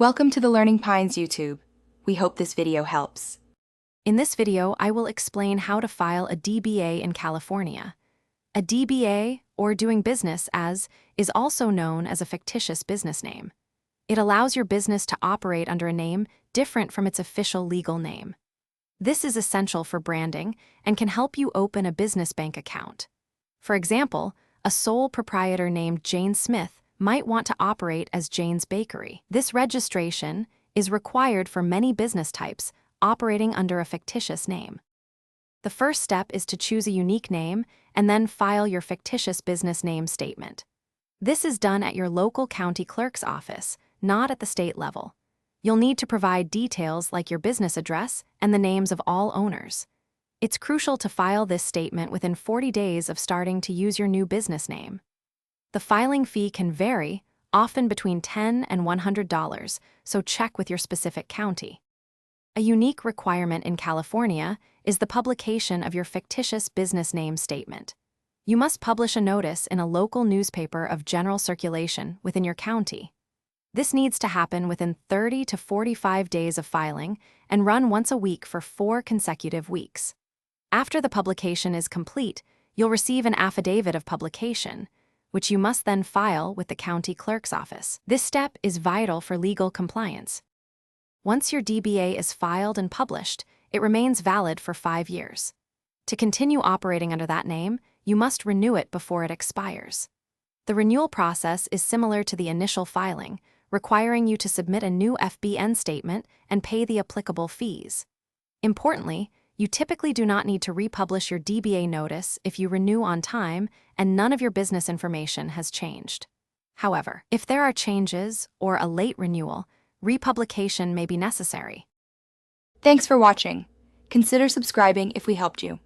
Welcome to the Learning Pines YouTube. We hope this video helps. In this video, I will explain how to file a DBA in California. A DBA, or doing business as, is also known as a fictitious business name. It allows your business to operate under a name different from its official legal name. This is essential for branding and can help you open a business bank account. For example, a sole proprietor named Jane Smith might want to operate as Jane's Bakery. This registration is required for many business types operating under a fictitious name. The first step is to choose a unique name and then file your fictitious business name statement. This is done at your local county clerk's office, not at the state level. You'll need to provide details like your business address and the names of all owners. It's crucial to file this statement within 40 days of starting to use your new business name. The filing fee can vary, often between $10 and $100, so check with your specific county. A unique requirement in California is the publication of your fictitious business name statement. You must publish a notice in a local newspaper of general circulation within your county. This needs to happen within 30 to 45 days of filing and run once a week for 4 consecutive weeks. After the publication is complete, you'll receive an affidavit of publication, which you must then file with the county clerk's office. This step is vital for legal compliance. Once your DBA is filed and published, it remains valid for 5 years. To continue operating under that name, you must renew it before it expires. The renewal process is similar to the initial filing, requiring you to submit a new FBN statement and pay the applicable fees. Importantly, you typically do not need to republish your DBA notice if you renew on time and none of your business information has changed. However, if there are changes or a late renewal, republication may be necessary. Thanks for watching. Consider subscribing if we helped you.